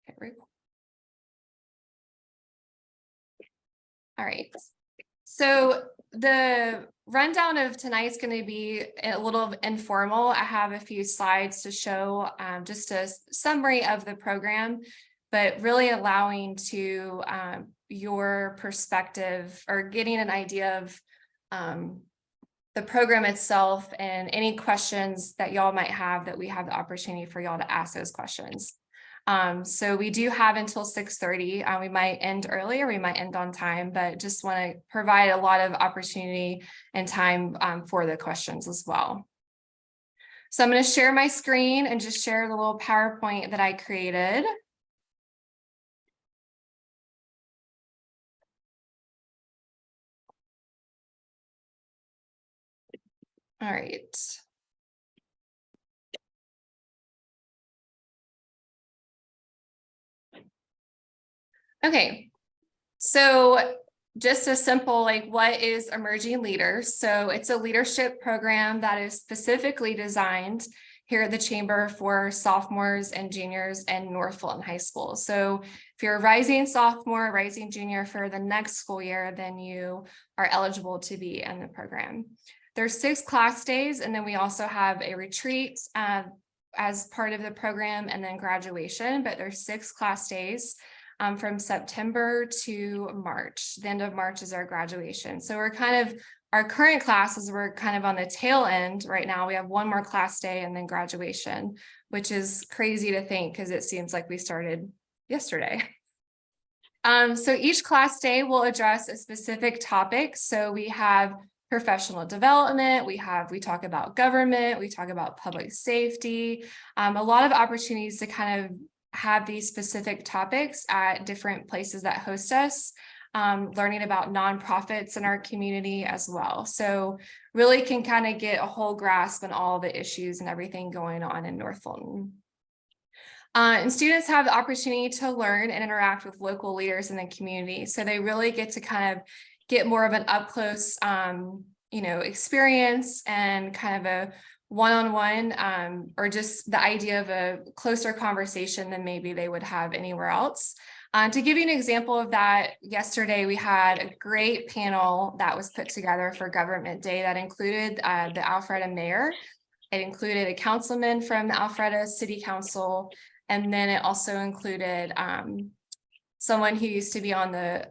hit record. All right. So the rundown of tonight's going to be a little informal. I have a few slides to show, just a summary of the program, but really allowing to your perspective or getting an idea of the program itself and any questions that y'all might have, that we have the opportunity for y'all to ask those questions. So we do have until 6:30. We might end earlier, we might end on time, but just want to provide a lot of opportunity and time for the questions as well. So I'm going to share my screen and just share the little PowerPoint that I created. All right. Okay, so just a simple, like, what is Emerging Leaders? So it's a leadership program that is specifically designed here at the Chamber for sophomores and juniors in North Fulton High School. So if you're a rising sophomore, rising junior for the next school year, then you are eligible to be in the program. There's 6 class days, and then we also have a retreat as part of the program, and then graduation, but there's 6 class days. From September to March. The end of March is our graduation. So we're kind of, our current classes, we're kind of on the tail end right now. We have 1 more class day and then graduation, which is crazy to think because it seems like we started yesterday. So each class day will address a specific topic. So we have professional development, we talk about government, we talk about public safety, a lot of opportunities to kind of have these specific topics at different places that host us, learning about nonprofits in our community as well. So really can kind of get a whole grasp on all the issues and everything going on in North Fulton. And students have the opportunity to learn and interact with local leaders in the community. So they really get to kind of get more of an up close, experience and kind of a one-on-one, or just the idea of a closer conversation than maybe they would have anywhere else. To give you an example of that, yesterday we had a great panel that was put together for Government Day that included the Alpharetta mayor. It included a councilman from the Alpharetta City Council, and then it also included someone who used to be on the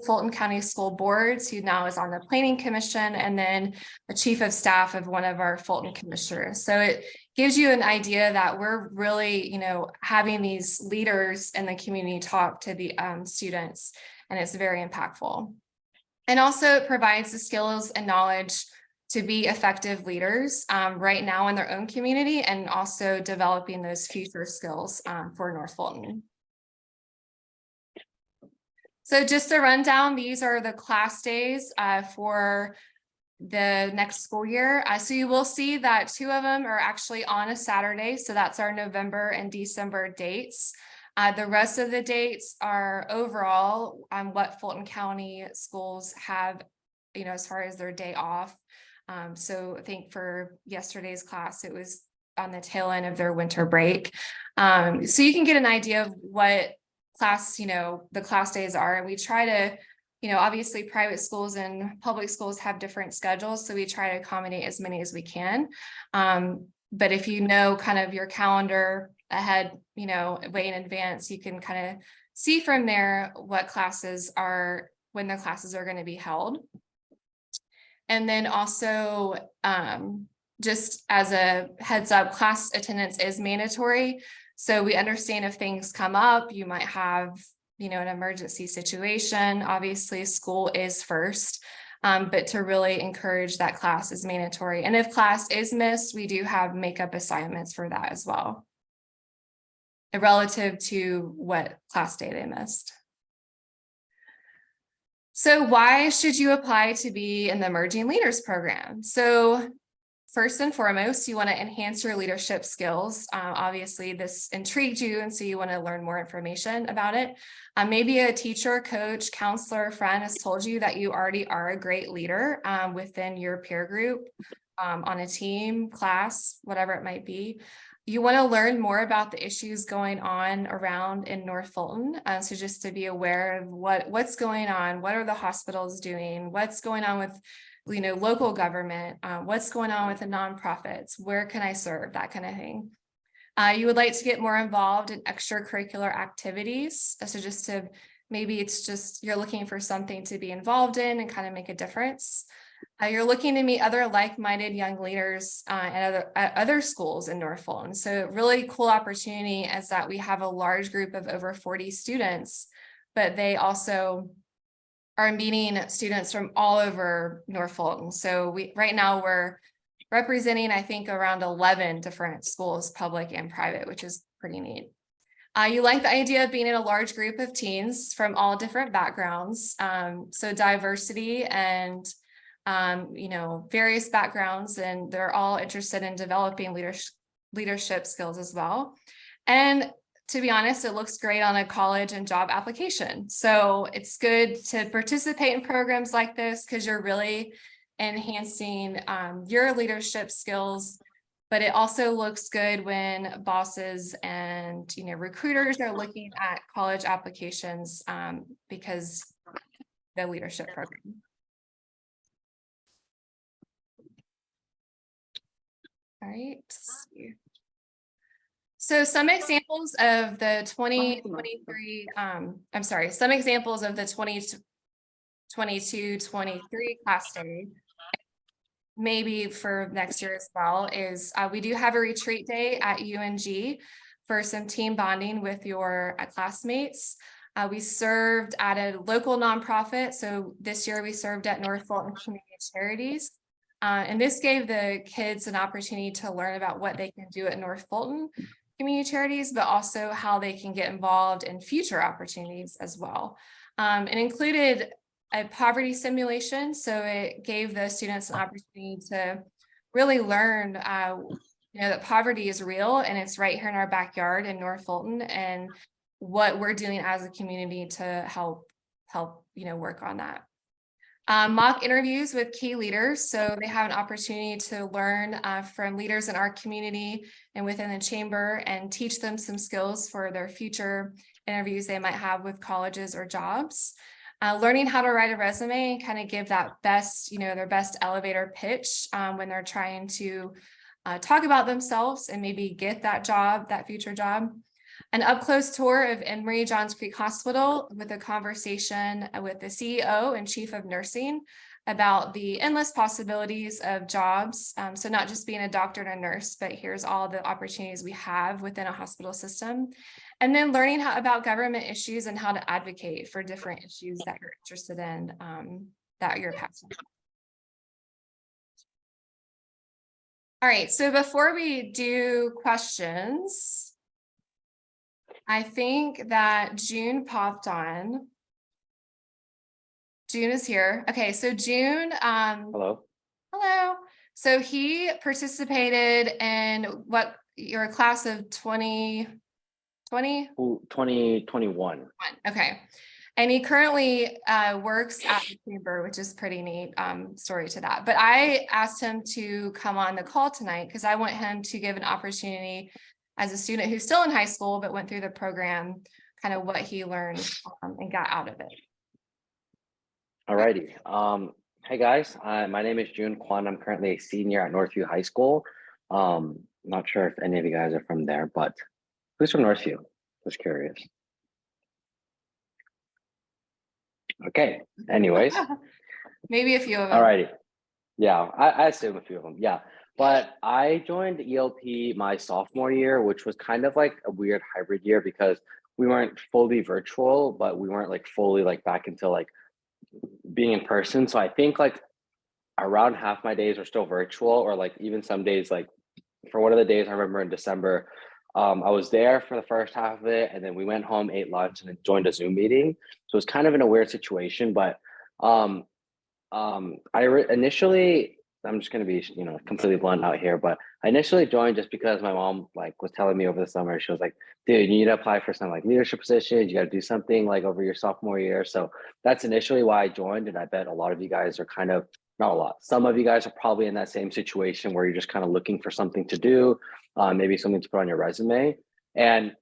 Fulton County School Boards, who now is on the Planning Commission, and then a chief of staff of one of our Fulton commissioners. So it gives you an idea that we're really, having these leaders in the community talk to the students, and it's very impactful. And also it provides the skills and knowledge to be effective leaders right now in their own community, and also developing those future skills for North Fulton. So just a rundown, these are the class days for the next school year. So you will see that 2 of them are actually on a Saturday. So that's our November and December dates. The rest of the dates are overall on what Fulton County schools have, as far as their day off. So I think for yesterday's class, it was on the tail end of their winter break. So you can get an idea of what class, the class days are. And we try to, obviously private schools and public schools have different schedules. So we try to accommodate as many as we can. But if you know kind of your calendar ahead, way in advance, you can kind of see from there what classes are, when the classes are going to be held. And then also, just as a heads up, class attendance is mandatory. So we understand if things come up, you might have, an emergency situation. Obviously, school is first, but to really encourage that class is mandatory. And if class is missed, we do have makeup assignments for that as well, relative to what class day they missed. So why should you apply to be in the Emerging Leaders program? So first and foremost, you want to enhance your leadership skills. Obviously, this intrigued you, and so you want to learn more information about it. Maybe a teacher, coach, counselor, friend has told you that you already are a great leader within your peer group, on a team, class, whatever it might be. You want to learn more about the issues going on around in North Fulton. So just to be aware of what's going on, what are the hospitals doing, what's going on with local government, what's going on with the nonprofits, where can I serve, that kind of thing. You would like to get more involved in extracurricular activities. So just to, maybe it's just you're looking for something to be involved in and kind of make a difference. You're looking to meet other like-minded young leaders at other schools in North Fulton. So really cool opportunity is that we have a large group of over 40 students, but they also are meeting students from all over North Fulton. So right now we're representing, I think, around 11 different schools, public and private, which is pretty neat. You like the idea of being in a large group of teens from all different backgrounds. So diversity and various backgrounds, and they're all interested in developing leadership skills as well. And to be honest, it looks great on a college and job application. So it's good to participate in programs like this because you're really enhancing your leadership skills. But it also looks good when bosses and recruiters are looking at college applications because the leadership program. All right, let's see. So some examples of the 2023, some examples of the 2022-23 class day, maybe for next year as well, is we do have a retreat day at UNG for some team bonding with your classmates. We served at a local nonprofit. So this year we served at North Fulton Community Charities. And this gave the kids an opportunity to learn about what they can do at North Fulton Community Charities, but also how they can get involved in future opportunities as well. It included a poverty simulation. So it gave the students an opportunity to really learn, that poverty is real and it's right here in our backyard in North Fulton, and what we're doing as a community to help, work on that. Mock interviews with key leaders. So they have an opportunity to learn from leaders in our community and within the chamber and teach them some skills for their future interviews they might have with colleges or jobs. Learning how to write a resume and kind of give that best, their best elevator pitch when they're trying to talk about themselves and maybe get that job, that future job. An up-close tour of Emory Johns Creek Hospital with a conversation with the CEO and Chief of Nursing about the endless possibilities of jobs. So not just being a doctor and a nurse, but here's all the opportunities we have within a hospital system. And then learning about government issues and how to advocate for different issues that you're interested in, that you're passionate about. All right, so before we do questions, I think that June popped on. June is here. Okay, so June. Hello. Hello. So he participated in what, your class of 2020? 2021. Okay. And he currently works at the chamber, which is pretty neat story to that. But I asked him to come on the call tonight because I want him to give an opportunity as a student who's still in high school, but went through the program, kind of what he learned and got out of it. All righty. Hey guys, my name is June Kwan. I'm currently a senior at Northview High School. Not sure if any of you guys are from there, but who's from Northview? Just curious. Okay, anyways. Maybe a few of them. All righty. Yeah, I assume a few of them. Yeah. But I joined ELP my sophomore year, which was kind of like a weird hybrid year because we weren't fully virtual, but we weren't like fully like back into like being in person. So I think like around half my days were still virtual, or like even some days, like for one of the days I remember in December, I was there for the first half of it, and then we went home, ate lunch, and then joined a Zoom meeting. So it was kind of in a weird situation, but initially, I'm just going to be, completely blunt out here, but I initially joined just because my mom like was telling me over the summer, she was like, dude, you need to apply for some like leadership positions. You got to do something like over your sophomore year. So that's initially why I joined. And I bet a lot of you guys are kind of not a lot. Some of you guys are probably in that same situation where you're just kind of looking for something to do, maybe something to put on your resume. And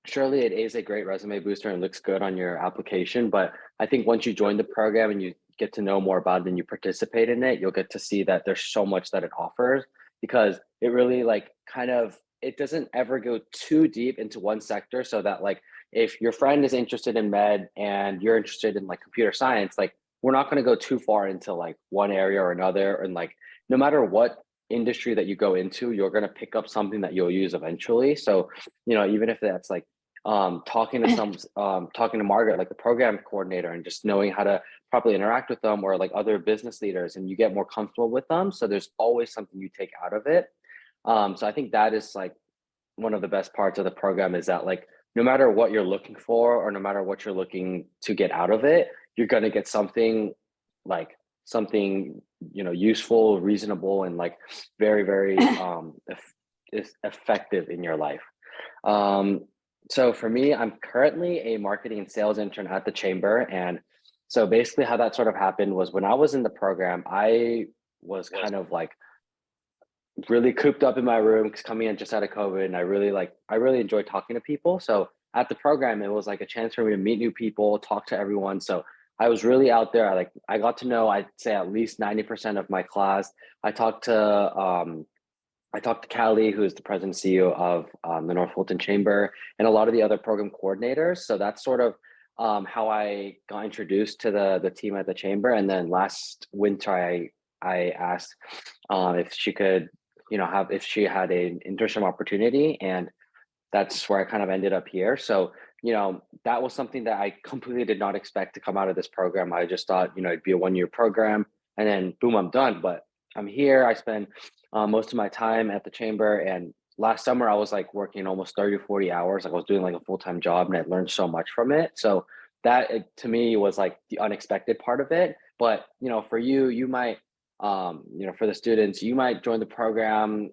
surely it is a great resume booster and looks good on your application. But I think once you join the program and you get to know more about it and you participate in it, you'll get to see that there's so much that it offers, because it really like kind of, it doesn't ever go too deep into one sector, so that like if your friend is interested in med and you're interested in like computer science, like we're not going to go too far into like one area or another. And like no matter what industry that you go into, you're going to pick up something that you'll use eventually. So, you know, even if that's like talking to Margaret, like the program coordinator, and just knowing how to properly interact with them, or like other business leaders, and you get more comfortable with them. So there's always something you take out of it. So I think that is like one of the best parts of the program, is that like no matter what you're looking for, or no matter what you're looking to get out of it, you're going to get something, like something, you know, useful, reasonable, and like very, very effective in your life. So for me, I'm currently a marketing and sales intern at the Chamber. And so basically how that sort of happened was, when I was in the program, I was kind of like really cooped up in my room, because coming in just out of COVID, and I really enjoy talking to people. So at the program, it was like a chance for me to meet new people, talk to everyone. So I was really out there. I got to know, I'd say at least 90% of my class. I talked to Callie, who is the president and CEO of the North Fulton Chamber, and a lot of the other program coordinators. So that's sort of how I got introduced to the team at the Chamber. And then last winter, I asked if she could, you know, if she had an internship opportunity, and that's where I kind of ended up here. So, you know, that was something that I completely did not expect to come out of this program. I just thought, you know, it'd be a 1-year program, and then boom, I'm done. But I'm here. I spend most of my time at the Chamber, and last summer I was like working almost 30 to 40 hours. Like I was doing like a full-time job, and I learned so much from it. So that to me was like the unexpected part of it. But, you know, for you, you might, you know, for the students, you might join the program,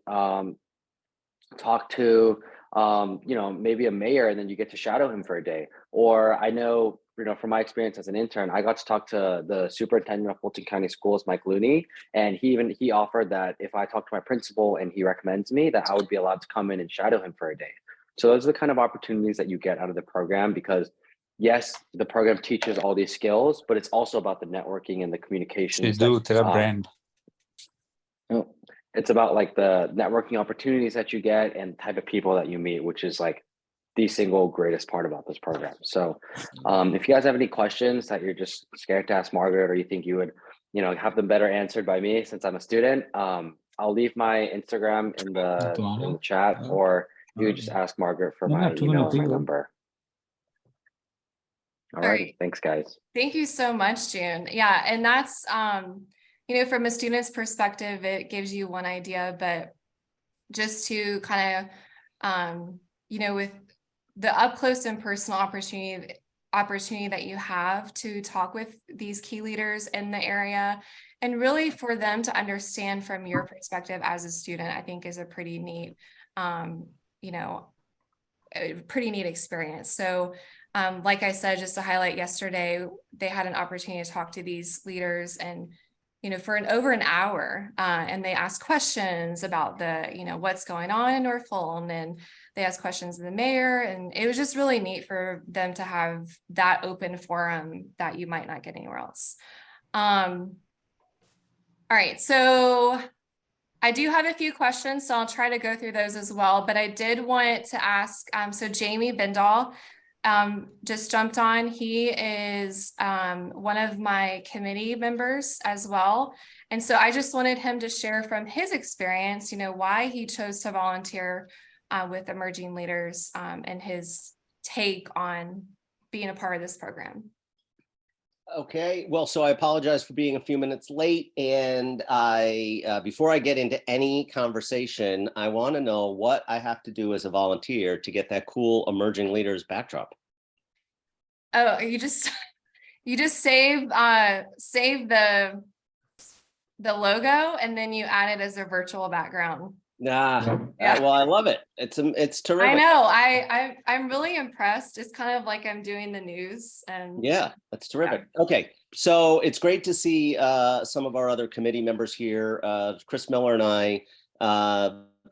talk to, you know, maybe a mayor, and then you get to shadow him for a day. Or I know, you know, from my experience as an intern, I got to talk to the superintendent of Fulton County Schools, Mike Looney, and he offered that if I talk to my principal and he recommends me, that I would be allowed to come in and shadow him for a day. So those are the kind of opportunities that you get out of the program, because yes, the program teaches all these skills, but it's also about the networking and the communications. brand. It's about like the networking opportunities that you get and type of people that you meet, which is like the single greatest part about this program. So if you guys have any questions that you're just scared to ask Margaret, or you think you would, you know, have them better answered by me since I'm a student, I'll leave my Instagram in the chat, or you could just ask Margaret for my email or my number. All right. Thanks, guys. Thank you so much, June. Yeah, and that's you know, from a student's perspective, it gives you one idea, but just to kind of you know, with the up close and personal opportunity that you have to talk with these key leaders in the area, and really for them to understand from your perspective as a student, I think is a pretty neat, you know, a pretty neat experience. So like I said, just to highlight, yesterday, they had an opportunity to talk to these leaders, and you know, for over an hour, and they asked questions about you know, what's going on in North Fulton, and they asked questions of the mayor, and it was just really neat for them to have that open forum that you might not get anywhere else. All right, so I do have a few questions, so I'll try to go through those as well, but I did want to ask, so Jamie Bindall just jumped on. He is one of my committee members as well. And so I just wanted him to share from his experience, you know, why he chose to volunteer with emerging leaders, and his take on being a part of this program. Okay, well, so I apologize for being a few minutes late, and before I get into any conversation, I want to know what I have to do as a volunteer to get that cool emerging leaders backdrop. Oh, you just save the logo, and then you add it as a virtual background. Yeah. Well, I love it. It's terrific. I know. I'm really impressed. It's kind of like I'm doing the news, and yeah, that's terrific. Yeah. Okay, So it's great to see some of our other committee members here. Chris Miller and I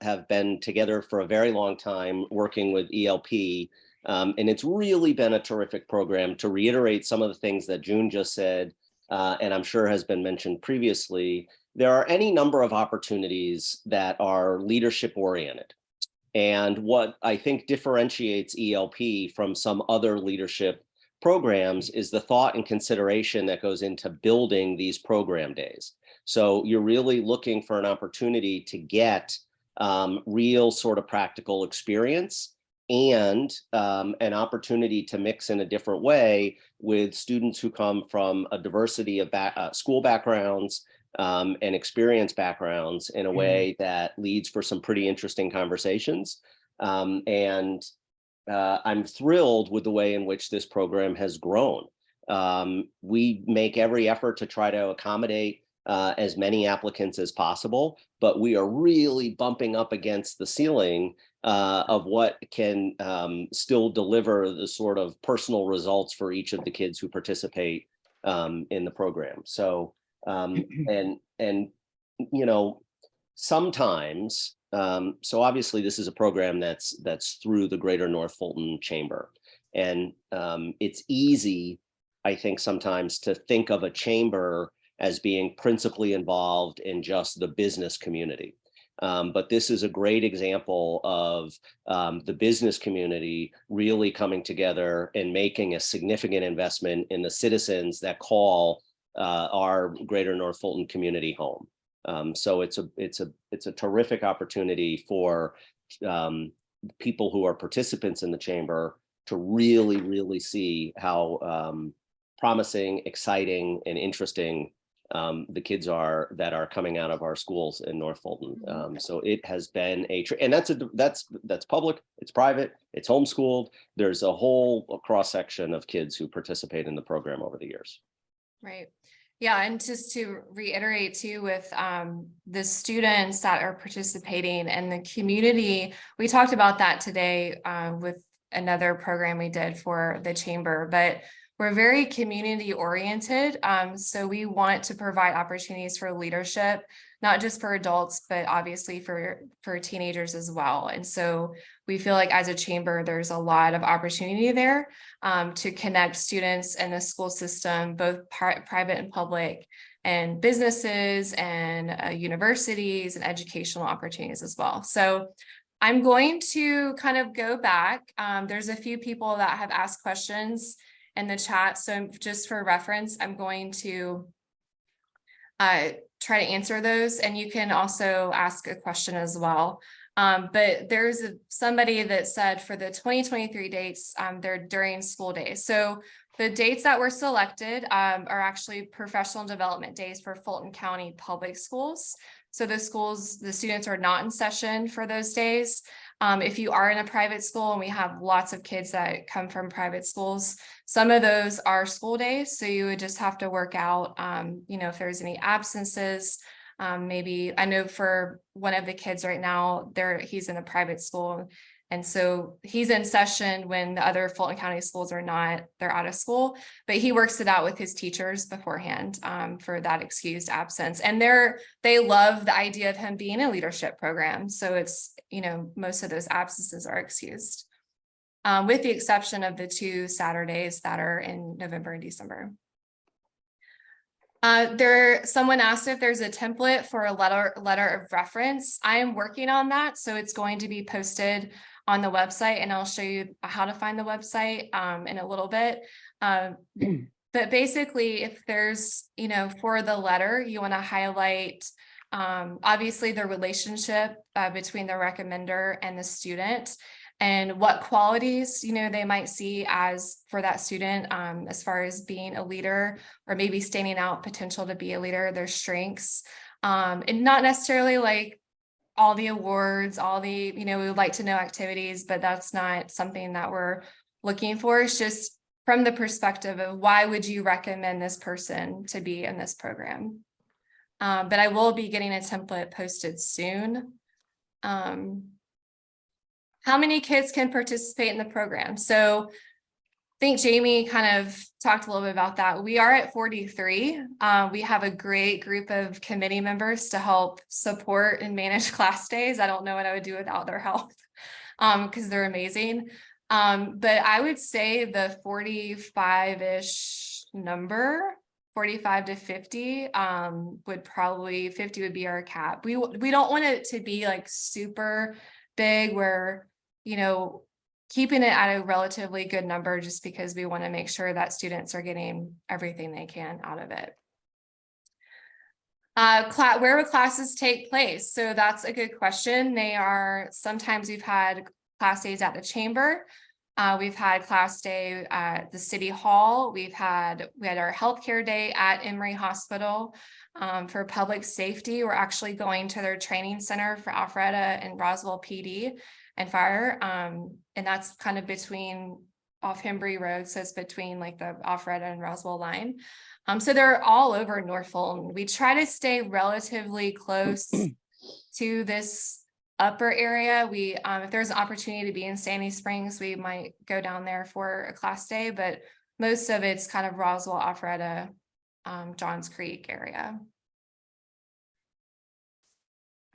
have been together for a very long time working with ELP. And it's really been a terrific program. To reiterate some of the things that June just said, and I'm sure has been mentioned previously, there are any number of opportunities that are leadership oriented. And what I think differentiates ELP from some other leadership programs is the thought and consideration that goes into building these program days. So you're really looking for an opportunity to get real sort of practical experience and an opportunity to mix in a different way with students who come from a diversity of school backgrounds and experience backgrounds in a way that leads for some pretty interesting conversations. And I'm thrilled with the way in which this program has grown. We make every effort to try to accommodate as many applicants as possible, but we are really bumping up against the ceiling of what can still deliver the sort of personal results for each of the kids who participate in the program. So, and you know, sometimes, so obviously this is a program that's through the Greater North Fulton Chamber. And it's easy, I think, sometimes to think of a chamber as being principally involved in just the business community. But this is a great example of the business community really coming together and making a significant investment in the citizens that call our Greater North Fulton community home. So it's a terrific opportunity for people who are participants in the chamber to really see how promising, exciting, and interesting the kids are that are coming out of our schools in North Fulton. So it has been and that's public, it's private, it's homeschooled. There's a whole cross section of kids who participate in the program over the years. Right. Yeah, and just to reiterate too, with the students that are participating and the community, we talked about that today with another program we did for the chamber, but we're very community oriented. So we want to provide opportunities for leadership, not just for adults, but obviously for teenagers as well. And so we feel like as a chamber, there's a lot of opportunity there to connect students in the school system, both private and public, and businesses and universities and educational opportunities as well. So I'm going to kind of go back. There's a few people that have asked questions in the chat. So just for reference, I'm going to try to answer those, and you can also ask a question as well. But there's somebody that said for the 2023 dates, they're during school days. So the dates that were selected are actually professional development days for Fulton County Public Schools. So the students are not in session for those days. If you are in a private school, and we have lots of kids that come from private schools, some of those are school days. So you would just have to work out, if there's any absences. Maybe I know for one of the kids right now, he's in a private school. And so he's in session when the other Fulton County schools are not, they're out of school, but he works it out with his teachers beforehand for that excused absence. And they love the idea of him being in a leadership program. So it's, most of those absences are excused, with the exception of the 2 Saturdays that are in November and December. Someone asked if there's a template for a letter of reference. I am working on that. So it's going to be posted on the website, and I'll show you how to find the website in a little bit. But basically, if there's, for the letter, you want to highlight, obviously the relationship between the recommender and the student, and what qualities, they might see as for that student, as far as being a leader or maybe standing out potential to be a leader, their strengths, and not necessarily like all the awards, we would like to know activities, but that's not something that we're looking for. It's just from the perspective of why would you recommend this person to be in this program? But I will be getting a template posted soon. How many kids can participate in the program? So think Jamie kind of talked a little bit about that. We are at 43. We have a great group of committee members to help support and manage class days. I don't know what I would do without their help because they're amazing. But I would say the 45-ish number, 45 to 50 would probably, 50 would be our cap. We don't want it to be like super big where, you know, keeping it at a relatively good number just because we want to make sure that students are getting everything they can out of it. Where will classes take place? So that's a good question. Sometimes we've had class days at the chamber. We've had class day at the city hall. We had our healthcare day at Emory Hospital. For public safety, we're actually going to their training center for Alpharetta and Roswell PD and fire. And that's kind of between off Hembry Road. So it's between like the Alpharetta and Roswell line. So they're all over North Fulton. We try to stay relatively close to this upper area. We, if there's an opportunity to be in Sandy Springs, we might go down there for a class day, but most of it's kind of Roswell, Alpharetta, Johns Creek area.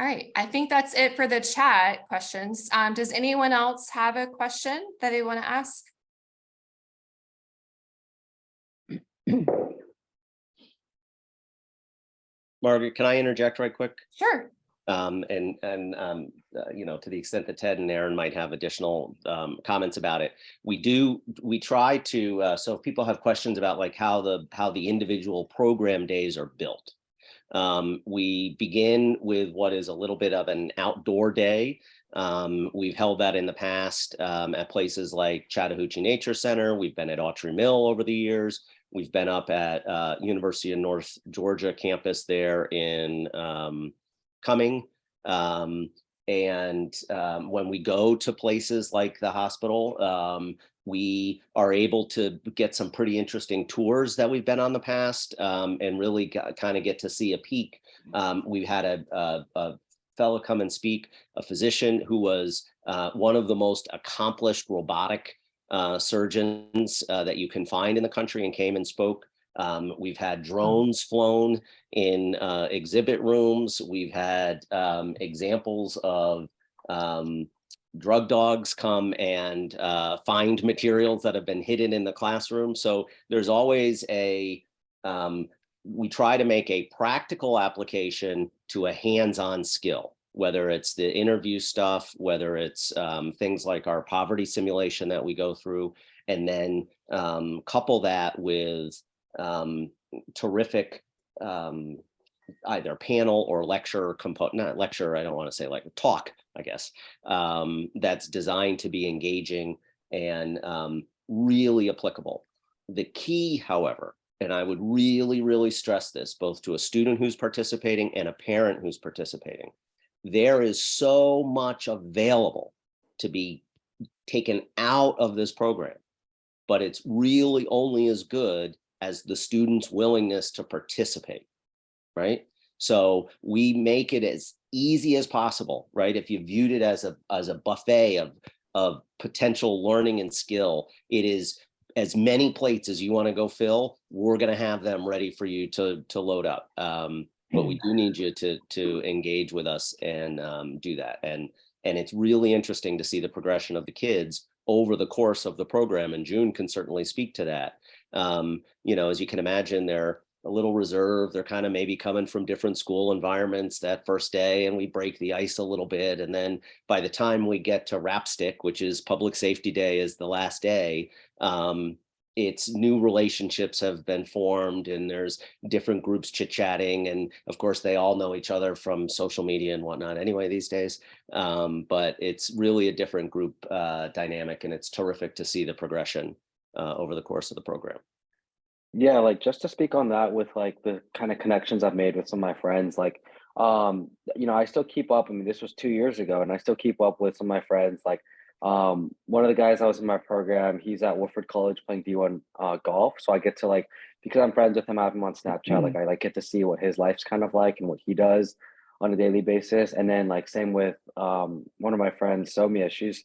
All right, I think that's it for the chat questions. Does anyone else have a question that they want to ask? Margaret, can I interject right quick? Sure. You know, to the extent that Ted and Aaron might have additional comments about it, we try to, so if people have questions about like how the individual program days are built, we begin with what is a little bit of an outdoor day. We've held that in the past at places like Chattahoochee Nature Center. We've been at Autry Mill over the years. We've been up at University of North Georgia campus there in Cumming. When we go to places like the hospital, we are able to get some pretty interesting tours that we've been on the past and really kind of get to see a peek. We've had a fellow come and speak, a physician who was one of the most accomplished robotic surgeons that you can find in the country and came and spoke. We've had drones flown in exhibit rooms. We've had examples of drug dogs come and find materials that have been hidden in the classroom. So there's always we try to make a practical application to a hands-on skill, whether it's the interview stuff, whether it's things like our poverty simulation that we go through, and then couple that with terrific either panel or lecture not lecture, I don't want to say, like talk, I guess, that's designed to be engaging and really applicable. The key, however, and I would really, really stress this both to a student who's participating and a parent who's participating, there is so much available to be taken out of this program, but it's really only as good as the student's willingness to participate, right? So we make it as easy as possible, right? If you viewed it as a buffet of potential learning and skill, it is as many plates as you want to go fill, we're going to have them ready for you to load up. But we do need you to engage with us and do that. And it's really interesting to see the progression of the kids over the course of the program. And June can certainly speak to that. You know, as you can imagine, they're a little reserved. They're kind of maybe coming from different school environments that first day, and we break the ice a little bit. And then by the time we get to RAPSTIC, which is Public Safety Day, is the last day, it's new relationships have been formed and there's different groups chit-chatting. And of course, they all know each other from social media and whatnot anyway these days. But it's really a different group dynamic, and it's terrific to see the progression over the course of the program. Yeah, like just to speak on that with like the kind of connections I've made with some of my friends, like, you know, I still keep up. I mean, this was 2 years ago, and I still keep up with some of my friends. Like, one of the guys that was in my program, he's at Woodford College playing D1 golf. So I get to like, because I'm friends with him, I have him on Snapchat. Like I like get to see what his life's kind of like and what he does on a daily basis. And then like same with one of my friends, Somia, she's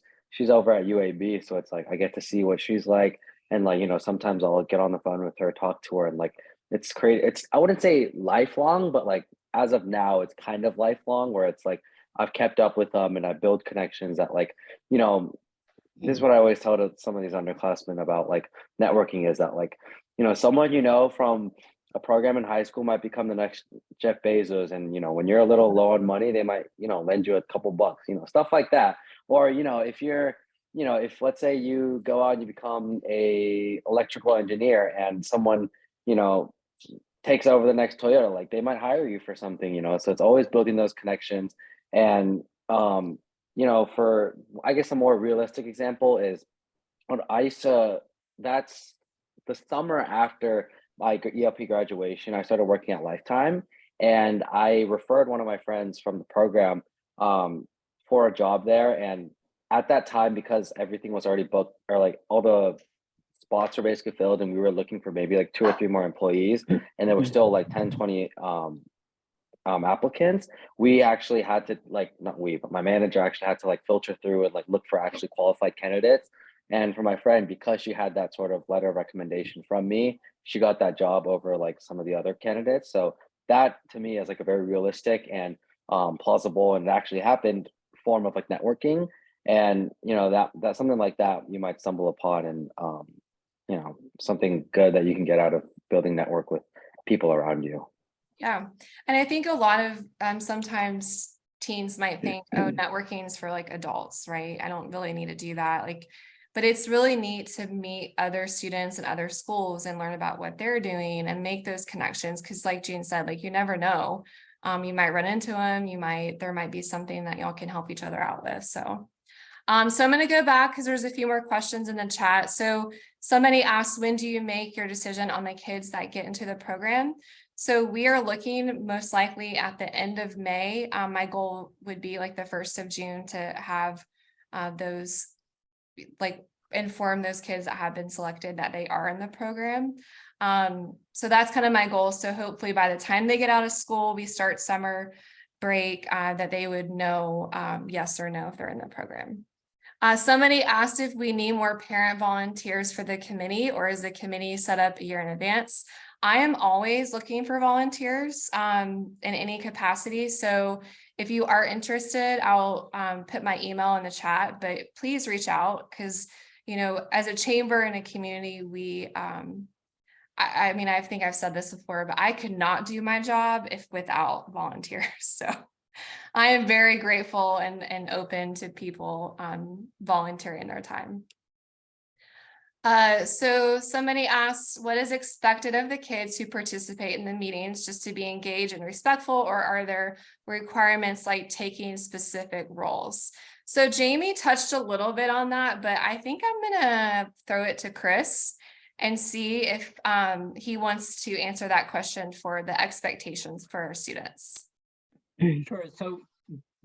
over at UAB. So it's like I get to see what she's like. And like, sometimes I'll get on the phone with her, talk to her, and like it's crazy. It's, I wouldn't say lifelong, but like as of now, it's kind of lifelong where it's like I've kept up with them and I build connections that like, you know, this is what I always tell to some of these underclassmen about like networking is that like, someone from a program in high school might become the next Jeff Bezos. And, when you're a little low on money, they might, lend you a couple bucks, stuff like that. Or, if you're, if let's say you go out and you become a electrical engineer and someone, you know, takes over the next Toyota, like they might hire you for something, So it's always building those connections. And for I guess a more realistic example is when I used to that's the summer after my ELP graduation, I started working at Lifetime and I referred one of my friends from the program for a job there. And at that time, because everything was already booked or like all the spots were basically filled and we were looking for maybe like 2 or 3 more employees and there were still like 10, 20 applicants, we actually had to like, not we, but my manager actually had to like filter through and like look for actually qualified candidates. And for my friend, because she had that sort of letter of recommendation from me, she got that job over like some of the other candidates. So that to me is like a very realistic and plausible and it actually happened form of like networking. And that's something like that you might stumble upon and something good that you can get out of building network with people around you. Yeah. And I think a lot of sometimes teens might think, oh, networking is for like adults, right? I don't really need to do that. Like, but it's really neat to meet other students in other schools and learn about what they're doing and make those connections. Cause like June said, like you never know. You might run into them, there might be something that y'all can help each other out with. So I'm going to go back because there's a few more questions in the chat. So somebody asked, when do you make your decision on the kids that get into the program? So we are looking most likely at the end of May. My goal would be like the 1st of June to have those like inform those kids that have been selected that they are in the program. So that's kind of my goal. So hopefully by the time they get out of school, we start summer break, that they would know yes or no if they're in the program. Somebody asked if we need more parent volunteers for the committee or is the committee set up a year in advance? I am always looking for volunteers in any capacity. So if you are interested, I'll put my email in the chat, but please reach out because, as a chamber and a community, we, I mean, I think I've said this before, but I could not do my job without volunteers. So I am very grateful and open to people volunteering their time. So somebody asked, what is expected of the kids who participate in the meetings, just to be engaged and respectful, or are there requirements like taking specific roles? So Jamie touched a little bit on that, but I think I'm gonna throw it to Chris and see if he wants to answer that question for the expectations for our students. Sure. So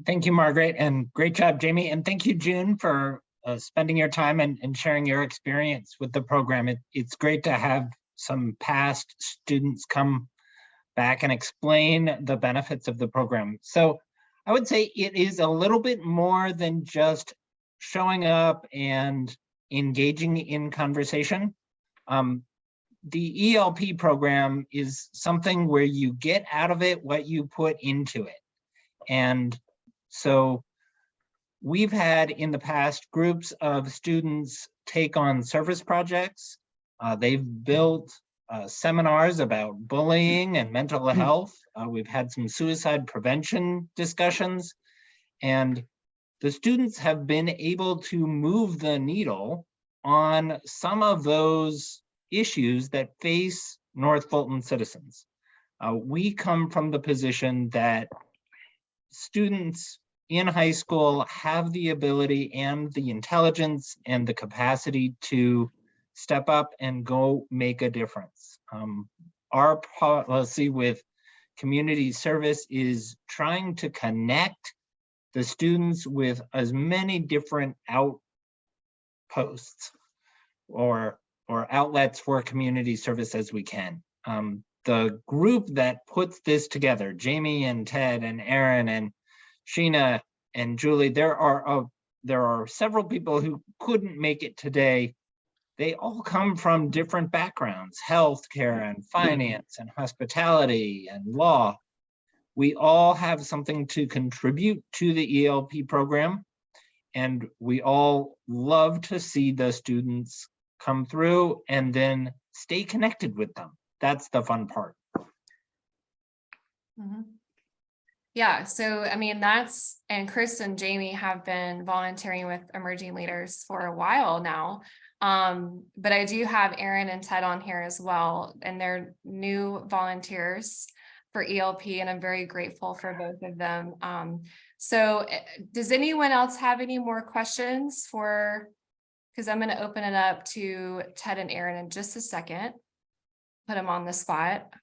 thank you, Margaret, and great job, Jamie. And thank you, June, for spending your time and sharing your experience with the program. It's great to have some past students come back and explain the benefits of the program. So I would say it is a little bit more than just showing up and engaging in conversation. The ELP program is something where you get out of it what you put into it. And so we've had in the past groups of students take on service projects. They've built seminars about bullying and mental health. We've had some suicide prevention discussions, and the students have been able to move the needle on some of those issues that face North Fulton citizens. We come from the position that students in high school have the ability and the intelligence and the capacity to step up and go make a difference. Our policy with community service is trying to connect the students with as many different outposts or outlets for community service as we can. The group that puts this together, Jamie and Ted and Aaron and Sheena and Julie, there are several people who couldn't make it today they all come from different backgrounds, healthcare and finance and hospitality and law. We all have something to contribute to the ELP program, and we all love to see the students come through and then stay connected with them. That's the fun part. Mhm. Yeah, so I mean, and Chris and Jamie have been volunteering with emerging leaders for a while now. But I do have Aaron and Ted on here as well, and they're new volunteers for ELP, and I'm very grateful for both of them. So does anyone else have any more questions because I'm going to open it up to Ted and Aaron in just a second, put them on the spot.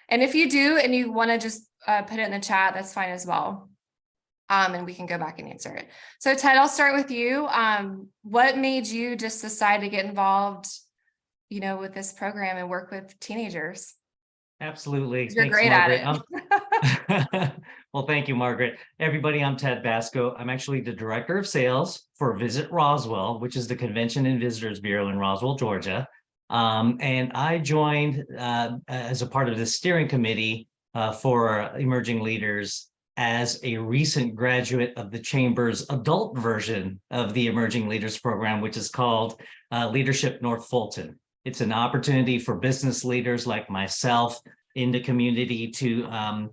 And if you do, and you want to just put it in the chat, that's fine as well. And we can go back and answer it. So Ted, I'll start with you. What made you just decide to get involved, with this program and work with teenagers? Absolutely. You're Thanks, great Margaret. at it. Well, thank you, Margaret. Everybody, I'm Ted Basco. I'm actually the Director of Sales for Visit Roswell, which is the Convention and Visitors Bureau in Roswell, Georgia. And I joined as a part of the steering committee for emerging leaders as a recent graduate of the Chamber's adult version of the Emerging Leaders Program, which is called Leadership North Fulton. It's an opportunity for business leaders like myself in the community to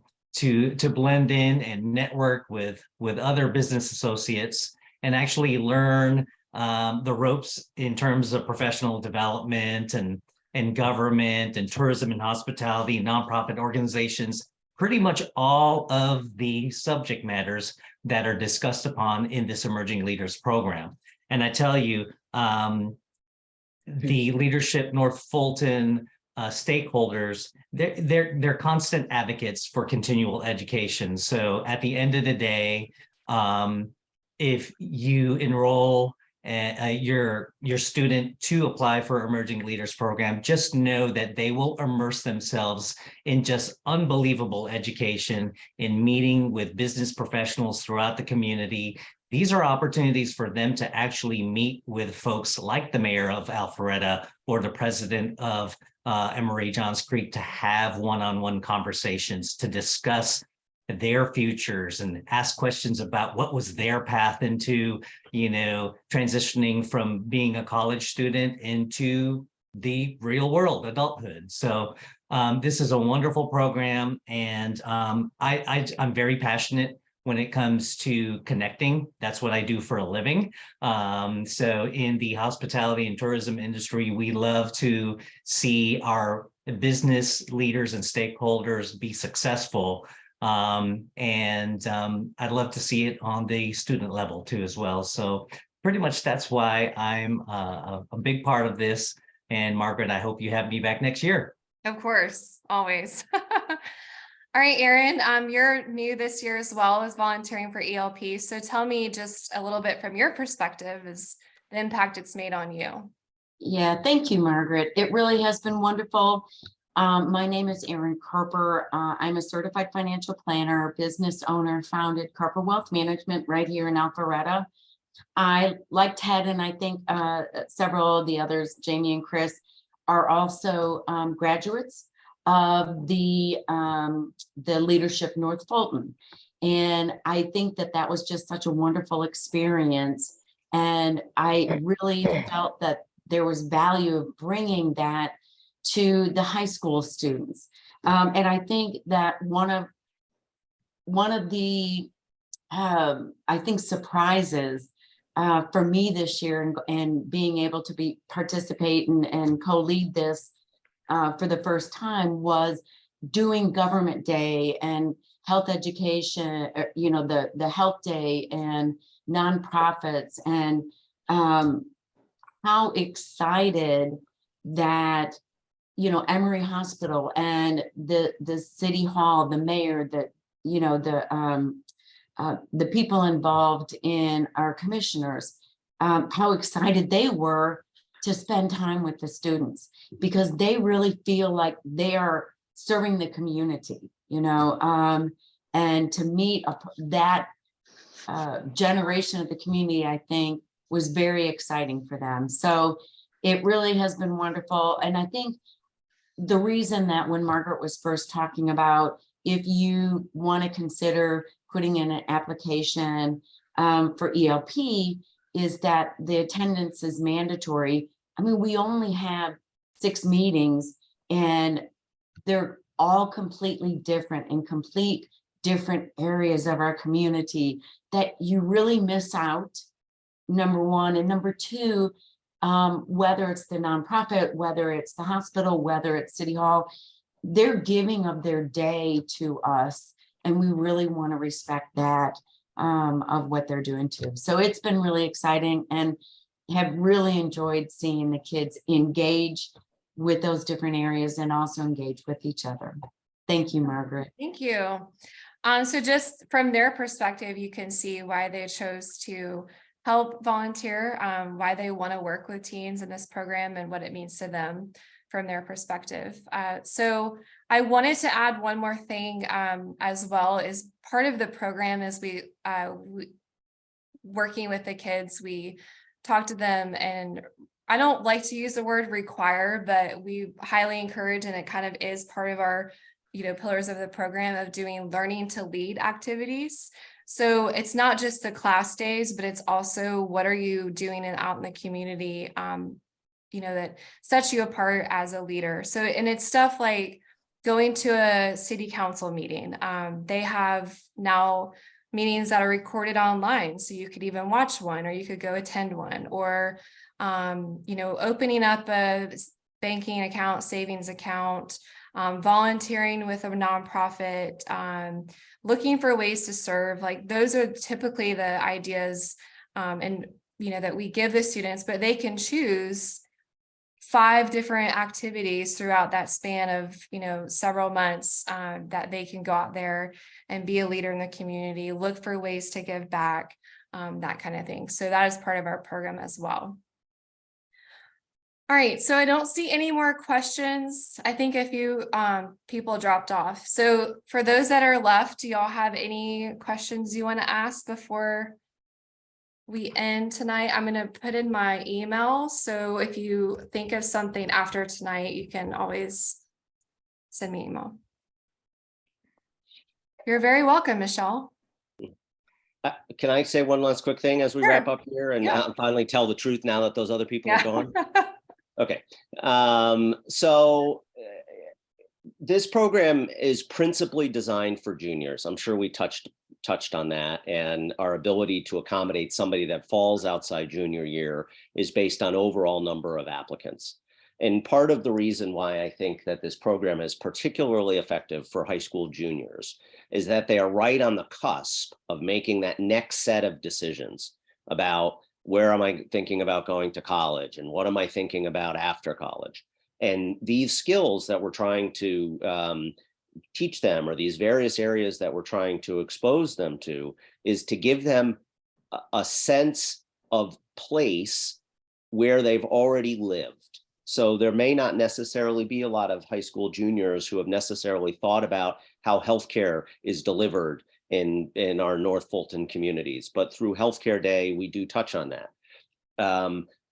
blend in and network with other business associates and actually learn the ropes in terms of professional development and government and tourism and hospitality and nonprofit organizations, pretty much all of the subject matters that are discussed upon in this Emerging Leaders Program. And I tell you, the Leadership North Fulton stakeholders, they're constant advocates for continual education. So at the end of the day, if you enroll your student to apply for Emerging Leaders Program, just know that they will immerse themselves in just unbelievable education in meeting with business professionals throughout the community. These are opportunities for them to actually meet with folks like the mayor of Alpharetta or the president of Emory Johns Creek to have one-on-one conversations to discuss their futures and ask questions about what was their path into, transitioning from being a college student into the real world, adulthood. So this is a wonderful program, and I'm very passionate when it comes to connecting. That's what I do for a living. So in the hospitality and tourism industry, we love to see our business leaders and stakeholders be successful. I'd love to see it on the student level too as well. So pretty much that's why I'm a big part of this. And Margaret, I hope you have me back next year. Of course, always. All right, Erin, you're new this year as well as volunteering for ELP. So tell me just a little bit from your perspective as the impact it's made on you. Yeah, thank you, Margaret. It really has been wonderful. My name is Erin Carper. I'm a certified financial planner, business owner, founded Carper Wealth Management right here in Alpharetta. I, like Ted, and I think several of the others, Jamie and Chris, are also graduates of the Leadership North Fulton. And I think that was just such a wonderful experience. And I really felt that there was value of bringing that to the high school students. And I think that one of the I think surprises for me this year and being able to participate and co-lead this for the first time was doing Government Day and health education, the health day and nonprofits, and how excited that Emory Hospital and the city hall, the mayor, the people involved in our commissioners, how excited they were to spend time with the students, because they really feel like they are serving the community, and to meet that generation of the community, I think was very exciting for them. So It really has been wonderful. And I think the reason that when Margaret was first talking about if you want to consider putting in an application for ELP is that the attendance is mandatory. I mean, we only have 6 meetings and they're all completely different in complete different areas of our community that you really miss out, number one. And number two, whether it's the nonprofit, whether it's the hospital, whether it's City Hall, they're giving of their day to us. And we really want to respect that of what they're doing too. So it's been really exciting and have really enjoyed seeing the kids engage with those different areas and also engage with each other. Thank you, Margaret. Thank you. So just from their perspective, you can see why they chose to help volunteer, why they want to work with teens in this program and what it means to them from their perspective. So I wanted to add one more thing as well. Is part of the program is we working with the kids, we talk to them, and I don't like to use the word require, but we highly encourage, and it kind of is part of our pillars of the program of doing learning to lead activities. So it's not just the class days, but it's also what are you doing out in the community, that sets you apart as a leader. So, and it's stuff like going to a city council meeting. They have now meetings that are recorded online, so you could even watch one, or you could go attend one, or opening up a banking account, savings account, volunteering with a nonprofit, looking for ways to serve. Like those are typically the ideas and that we give the students, but they can choose 5 different activities throughout that span of several months that they can go out there and be a leader in the community, look for ways to give back, that kind of thing. So that is part of our program as well. All right, so I don't see any more questions. I think a few people dropped off. So for those that are left, do y'all have any questions you want to ask before we end tonight? I'm going to put in my email. So if you think of something after tonight, you can always send me an email. You're very welcome, Michelle. Can I say one last quick thing as we wrap up here and finally tell the truth now that those other people are gone? Okay. So this program is principally designed for juniors. I'm sure we touched on that, and our ability to accommodate somebody that falls outside junior year is based on overall number of applicants. And part of the reason why I think that this program is particularly effective for high school juniors is that they are right on the cusp of making that next set of decisions about where am I thinking about going to college and what am I thinking about after college. And these skills that we're trying to teach them, or these various areas that we're trying to expose them to, is to give them a sense of place where they've already lived. So there may not necessarily be a lot of high school juniors who have necessarily thought about how healthcare is delivered in our North Fulton communities, but through Healthcare Day, we do touch on that.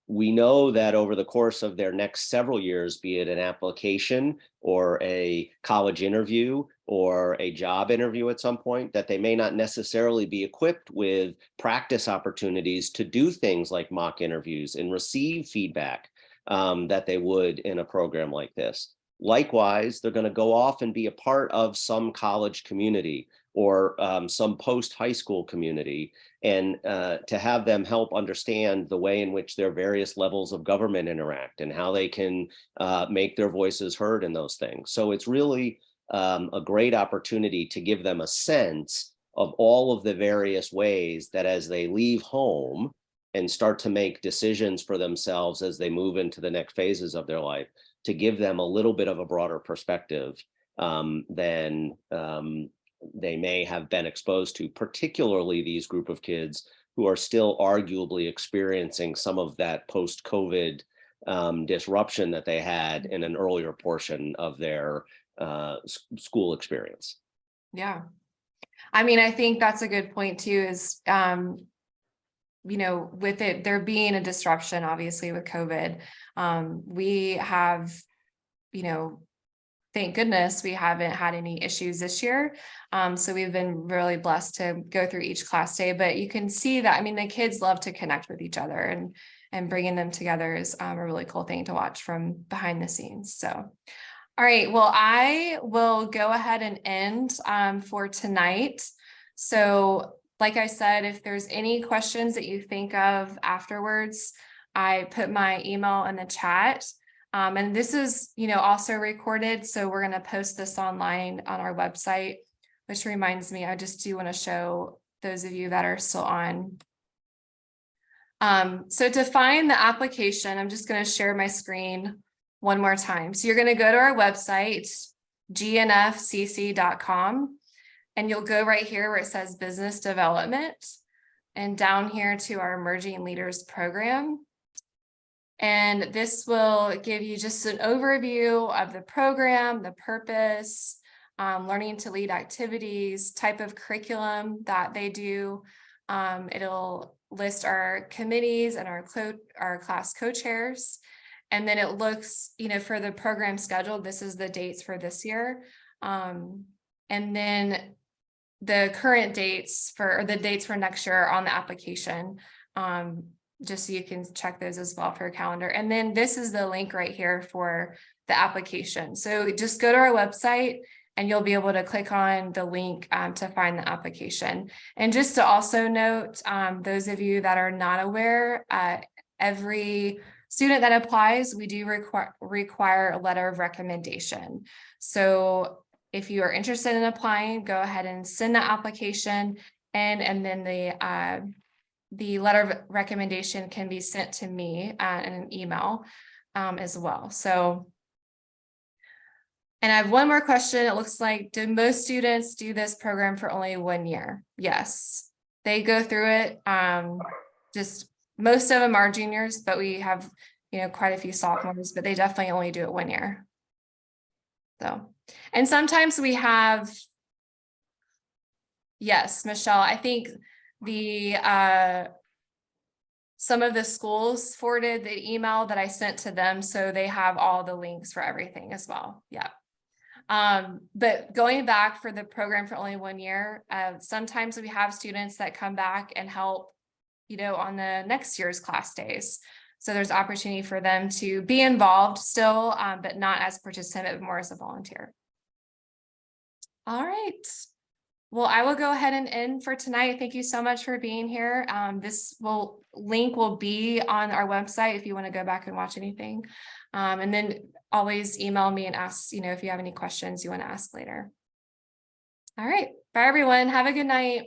We know that over the course of their next several years, be it an application or a college interview or a job interview at some point, that they may not necessarily be equipped with practice opportunities to do things like mock interviews and receive feedback that they would in a program like this. Likewise, they're going to go off and be a part of some college community or some post-high school community, and to have them help understand the way in which their various levels of government interact and how they can make their voices heard in those things. So it's really a great opportunity to give them a sense of all of the various ways that as they leave home and start to make decisions for themselves as they move into the next phases of their life, to give them a little bit of a broader perspective than they may have been exposed to, particularly these group of kids who are still arguably experiencing some of that post-COVID disruption that they had in an earlier portion of their school experience. Yeah. I mean, I think that's a good point too, is with it, there being a disruption, obviously with COVID, we have, thank goodness we haven't had any issues this year. So we've been really blessed to go through each class day, but you can see that, the kids love to connect with each other, and bringing them together is a really cool thing to watch from behind the scenes. So, all right, well, I will go ahead and end for tonight. So like I said, if there's any questions that you think of afterwards, I put my email in the chat. And this is, also recorded. So we're going to post this online on our website, which reminds me, I just do want to show those of you that are still on. So to find the application, I'm just going to share my screen one more time. So you're going to go to our website, gnfcc.com, and you'll go right here where it says business development, and down here to our emerging leaders program. And this will give you just an overview of the program, the purpose, learning to lead activities, type of curriculum that they do. It'll list our committees and our class co-chairs. And then it looks, for the program schedule, this is the dates for this year. And then the current dates or the dates for next year on the application, just so you can check those as well for your calendar. And then this is the link right here for the application. So just go to our website and you'll be able to click on the link to find the application. And just to also note, those of you that are not aware, every student that applies, we do require a letter of recommendation. So if you are interested in applying, go ahead and send the application and then the letter of recommendation can be sent to me in an email as well. So, and I have one more question. It looks like, do most students do this program for only 1 year? Yes, they go through it. Just most of them are juniors, but we have, quite a few sophomores, but they definitely only do it 1 year. So, and sometimes we have, yes, Michelle, I think some of the schools forwarded the email that I sent to them, so they have all the links for everything as well. Yeah. But going back for the program for only 1 year, sometimes we have students that come back and help, on the next year's class days. So there's opportunity for them to be involved still, but not as participant, more as a volunteer. All right. Well, I will go ahead and end for tonight. Thank you so much for being here. This link will be on our website if you want to go back and watch anything. And then always email me and ask, if you have any questions you want to ask later. All right. Bye, everyone. Have a good night.